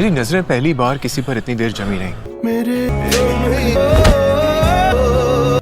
मेरी नजरें पहली बार किसी पर इतनी देर जमी नहीं।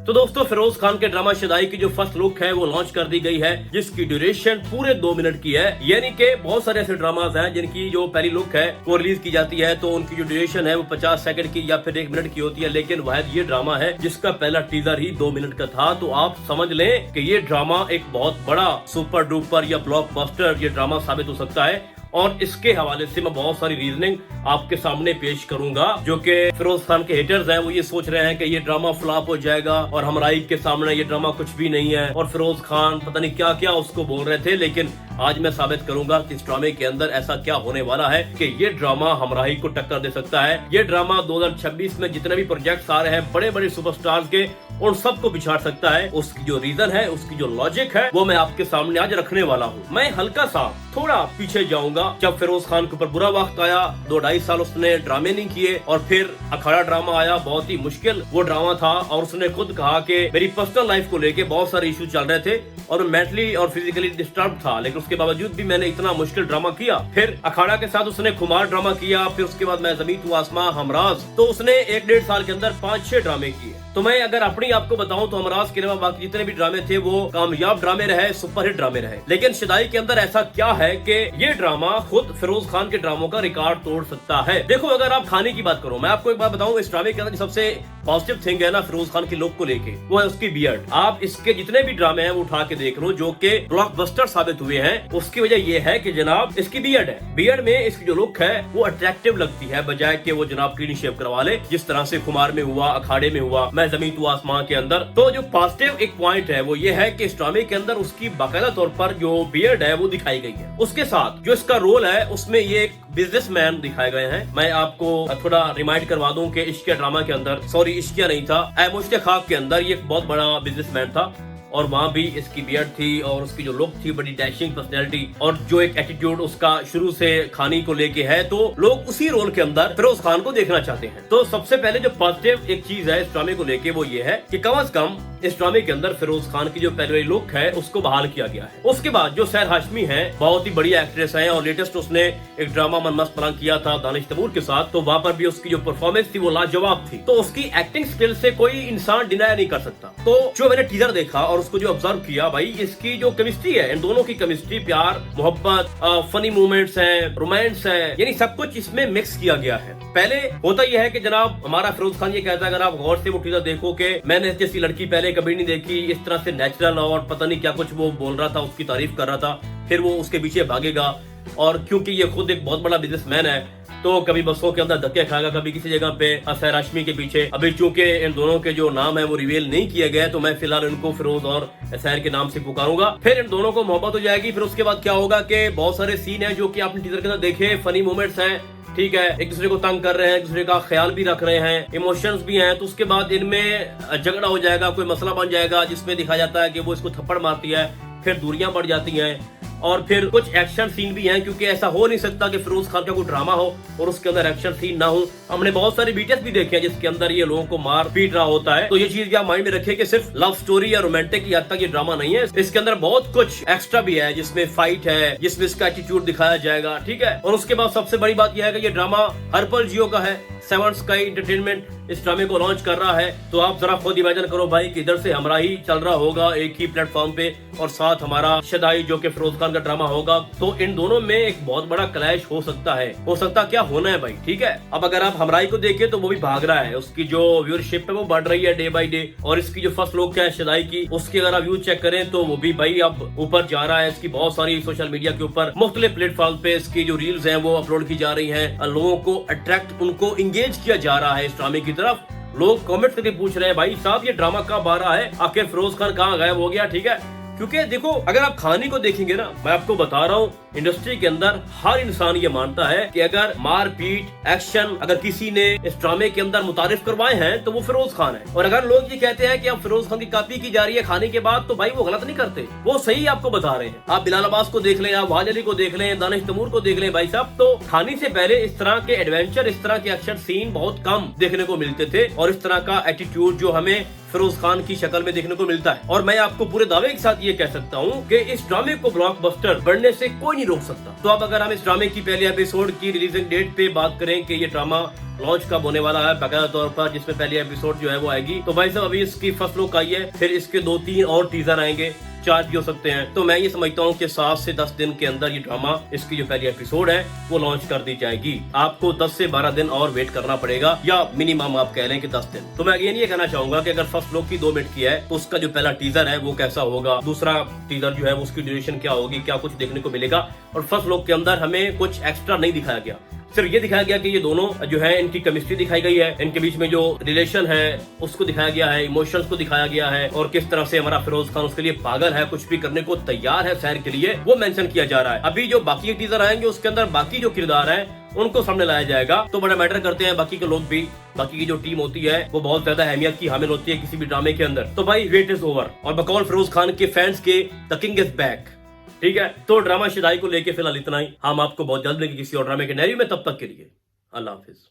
तो दोस्तों, फिरोज खान के ड्रामा शदाई की जो फर्स्ट लुक है वो लॉन्च कर दी गई है, जिसकी ड्यूरेशन पूरे 2 मिनट की है। यानी कि बहुत सारे ऐसे ड्रामाज हैं जिनकी जो पहली लुक है वो रिलीज की जाती है तो उनकी जो ड्यूरेशन है वो 50 सेकंड की या फिर 1 मिनट की होती है, लेकिन वह ये ड्रामा है जिसका पहला टीजर ही 2 मिनट का था। तो आप समझ लें कि ये ड्रामा एक बहुत बड़ा सुपर डुपर या ब्लॉकबस्टर ये ड्रामा साबित हो सकता है। और इसके हवाले से मैं बहुत सारी रीजनिंग आपके सामने पेश करूंगा। जो कि फिरोज खान के हेटर्स हैं वो ये सोच रहे हैं कि ये ड्रामा फ्लॉप हो जाएगा और हमराई के सामने ये ड्रामा कुछ भी नहीं है और फिरोज खान पता नहीं क्या क्या उसको बोल रहे थे, लेकिन आज मैं साबित करूंगा कि इस ड्रामे के अंदर ऐसा क्या होने वाला है कि ये ड्रामा हमराही को टक्कर दे सकता है। ये ड्रामा 2026 में जितने भी प्रोजेक्ट्स आ रहे हैं बड़े बड़े सुपरस्टार्स के, उन सबको बिछाड़ सकता है। उसकी जो रीजन है, उसकी जो लॉजिक है, वो मैं आपके सामने आज रखने वाला हूँ। मैं हल्का सा थोड़ा पीछे जाऊंगा। जब फिरोज खान के ऊपर बुरा वक्त आया, 2-2.5 साल उसने ड्रामे नहीं किए और फिर अखाड़ा ड्रामा आया, बहुत ही मुश्किल वो ड्रामा था और उसने खुद कहा कि मेरी पर्सनल लाइफ को लेके बहुत सारे इश्यू चल रहे थे और मेंटली और फिजिकली डिस्टर्ब था, लेकिन उसके बावजूद भी मैंने इतना मुश्किल ड्रामा किया। फिर अखाड़ा के साथ उसने खुमार ड्रामा किया, फिर उसके बाद मैं ज़मीन तू आसमां, हमराज, तो उसने 1-1.5 साल के अंदर 5-6 ड्रामे किए। तो मैं अगर अपनी आपको बताऊं तो हमराज के अलावा बाकी जितने भी ड्रामे थे वो कामयाब ड्रामे रहे, सुपरहिट ड्रामे रहे। लेकिन शदाई के अंदर ऐसा क्या है कि ये ड्रामा खुद फिरोज खान के ड्रामों का रिकॉर्ड तोड़ सकता है। देखो, अगर आप खाने की बात करो, मैं आपको एक बात बताऊं, इस ड्रामे के अंदर सबसे पॉजिटिव थिंग है ना फिरोज खान के लुक को लेके, वो है उसकी बियर्ड। आप इसके जितने भी ड्रामे हैं वो उठा के देख लो जो कि ब्लॉकबस्टर साबित हुए हैं, उसकी वजह ये है कि जनाब इसकी बियर्ड है। बियर्ड में इसकी जो लुक है वो अट्रैक्टिव लगती है, बजाय कि वो जनाब क्लीन शेव करवा ले जिस तरह से खुमार में हुआ, अखाड़े में हुआ, मैं ज़मीन तू आसमां के अंदर। तो जो पॉजिटिव एक पॉइंट है वो ये है कि इस ड्रामे के अंदर उसकी बाकायदा तौर पर जो बियर्ड है वो दिखाई गई है। उसके साथ जो इसका रोल है उसमें ये एक बिजनेसमैन दिखाए गए हैं। मैं आपको थोड़ा रिमाइंड करवा दूं कि इश्किया ड्रामा के अंदर, सॉरी इश्किया नहीं था, ऐ मुश्किल खाक के अंदर ये एक बहुत बड़ा बिजनेसमैन था और वहाँ भी इसकी बियर्ड थी और उसकी जो लुक थी, बड़ी डैशिंग पर्सनैलिटी और जो एक एटीट्यूड उसका शुरू से खानी को लेके है, तो लोग उसी रोल के अंदर फिरोज खान को देखना चाहते हैं। तो सबसे पहले जो पॉजिटिव एक चीज है इस ड्रामे को लेके वो ये है कि कम से कम इस ड्रामे के अंदर फिरोज खान की जो पहले लुक है उसको बहाल किया गया है। उसके बाद जो सैर हाशमी है बहुत ही बड़ी एक्ट्रेस है और लेटेस्ट उसने एक ड्रामा मन मस्त पलंग किया था दानिश तैमूर के साथ, तो वहाँ पर भी उसकी जो परफॉर्मेंस थी वो लाजवाब थी। तो उसकी एक्टिंग स्किल से कोई इंसान डिनाई नहीं कर सकता। तो जो मैंने टीजर देखा और उसको जो ऑब्जर्व किया, भाई इसकी जो केमिस्ट्री है, इन दोनों की केमिस्ट्री, प्यार, मोहब्बत, फनी मूवमेंट्स है, रोमांस है, यानी सब कुछ इसमें मिक्स किया गया है। पहले होता यह है कि जनाब हमारा फिरोज खान ये कहता है, अगर आप गौर से वो टीजर देखो कि मैंने जैसी लड़की पहले कभी नहीं देखी, इस तरह से नेचुरल और पता नहीं क्या कुछ वो बोल रहा था, उसकी तारीफ कर रहा था, फिर वो उसके पीछे भागेगा और क्योंकि ये खुद एक बहुत बड़ा बिजनेसमैन है तो कभी बसों के अंदर धक्के खाएगा, कभी किसी जगह पे सैर हाशमी के पीछे। अभी चूंकि इन दोनों के जो नाम है वो रिवील नहीं किए गए तो मैं फिलहाल इनको फिरोज और सैर के नाम से पुकारूंगा। फिर इन दोनों को मोहब्बत हो जाएगी। फिर उसके बाद क्या होगा कि बहुत सारे सीन है जो कि आपने टीजर के अंदर देखे, फनी मोमेंट्स हैं, ठीक है, एक दूसरे को तंग कर रहे हैं, एक दूसरे का ख्याल भी रख रहे हैं, इमोशंस भी हैं। तो उसके बाद इनमें झगड़ा हो जाएगा, कोई मसला बन जाएगा जिसमें दिखाया जाता है कि वो इसको थप्पड़ मारती है, फिर दूरियां बढ़ जाती हैं और फिर कुछ एक्शन सीन भी हैं, क्योंकि ऐसा हो नहीं सकता कि फिरोज खान का कोई ड्रामा हो और उसके अंदर एक्शन सीन ना हो। हमने बहुत सारे बीटीएस भी देखे हैं जिसके अंदर ये लोगों को मार पीट रहा होता है। तो ये चीज भी आप माइंड में रखिए कि सिर्फ लव स्टोरी या रोमांटिक की हद तक ये ड्रामा नहीं है, इसके अंदर बहुत कुछ एक्स्ट्रा भी है, जिसमें फाइट है, जिसमें इसका एटीट्यूड दिखाया जाएगा, ठीक है। और उसके बाद सबसे बड़ी बात यह है कि ये ड्रामा हर्पल जियो का है, सेवन स्काई एंटरटेनमेंट इस ड्रामे को लॉन्च कर रहा है। तो आप जरा खुद इमेजिन करो भाई कि इधर से हमराही चल रहा होगा एक ही प्लेटफॉर्म पे और साथ हमारा शदाई जो कि फिरोज खान का ड्रामा होगा, तो इन दोनों में एक बहुत बड़ा क्लैश हो सकता है। हो सकता क्या होना है भाई, ठीक है। अब अगर आप हमराही को देखें तो वो भी भाग रहा है, उसकी जो व्यूअरशिप है वो बढ़ रही है डे बाई डे, और इसकी जो फर्स्ट लुक है शदाई की, उसकी अगर आप व्यूज चेक करें तो वो भी भाई अब ऊपर जा रहा है। इसकी बहुत सारी सोशल मीडिया के ऊपर मुख्तलिफ प्लेटफॉर्म पे इसकी जो रील्स है वो अपलोड की जा रही है, लोगों को अट्रैक्ट, उनको इंगेज किया जा रहा है इस ड्रामे की तरफ। लोग कमेंट करके पूछ रहे हैं भाई साहब ये ड्रामा कब आ रहा है, आखिर फिरोज खान कहाँ गायब हो गया, ठीक है। क्योंकि देखो अगर आप खाने को देखेंगे ना, मैं आपको बता रहा हूँ इंडस्ट्री के अंदर हर इंसान ये मानता है कि अगर मारपीट एक्शन अगर किसी ने इस ड्रामे के अंदर मुतारिफ करवाए हैं तो वो फिरोज खान है। और अगर लोग ये कहते हैं कि अब फिरोज खान की कॉपी की जा रही है खाने के बाद, तो भाई वो गलत नहीं करते, वो सही आपको बता रहे हैं। आप बिलाल अब्बास को देख लें, आप वाज अली को देख लें, दानिश तैमूर को देख लें, भाई साहब तो खाने से पहले इस तरह के एडवेंचर, इस तरह के एक्शन सीन बहुत कम देखने को मिलते थे और इस तरह का एटीट्यूड जो हमें फिरोज खान की शक्ल में देखने को मिलता है। और मैं आपको पूरे दावे के साथ ये कह सकता हूँ कि इस ड्रामे को ब्लॉकबस्टर बनने से कोई नहीं रोक सकता। तो अब अगर हम इस ड्रामे की पहले एपिसोड की रिलीजिंग डेट पे बात करें कि ये ड्रामा लॉन्च कब होने वाला है बाकायदा तौर पर, जिसमें पहली एपिसोड जो है वो आएगी, तो भाई साहब अभी इसकी फर्स्ट लुक आई है, फिर इसके 2-3 और टीजर आएंगे, 4 भी हो सकते हैं। तो मैं ये समझता हूँ कि 7 से 10 दिन के अंदर ये ड्रामा, इसकी जो पहली एपिसोड है वो लॉन्च कर दी जाएगी। आपको 10 से 12 दिन और वेट करना पड़ेगा, या मिनिमम आप कह लें कि 10 दिन। तो मैं ये नहीं कहना चाहूंगा कि अगर फर्स्ट लुक की 2 मिनट की है तो उसका जो पहला टीजर है वो कैसा होगा, दूसरा टीजर जो है वो उसकी ड्यूरेशन क्या होगी, क्या कुछ देखने को मिलेगा। और फर्स्ट लुक के अंदर हमें कुछ एक्स्ट्रा नहीं दिखाया गया, सिर्फ ये दिखाया गया कि ये दोनों जो है इनकी केमिस्ट्री दिखाई गई है, इनके बीच में जो रिलेशन है उसको दिखाया गया है, इमोशंस को दिखाया गया है, और किस तरह से हमारा फिरोज खान उसके लिए पागल है, कुछ भी करने को तैयार है सैर के लिए, वो मेंशन किया जा रहा है। अभी जो बाकी टीजर आएंगे उसके अंदर बाकी जो किरदार है उनको सामने लाया जाएगा, तो बड़ा मैटर करते हैं बाकी के लोग भी। बाकी की जो टीम होती है वो बहुत ज्यादा अहमियत की हामिल होती है किसी भी ड्रामे के अंदर। तो भाई वेट इज ओवर, और बकौल फिरोज खान के फैंस के द किंग इज बैक। ठीक है, तो ड्रामा शुदाई को लेके फिलहाल इतना ही। हम आपको बहुत जल्द मिलेंगे किसी और ड्रामे के नैरी में, तब तक के लिए अल्लाह हाफिज।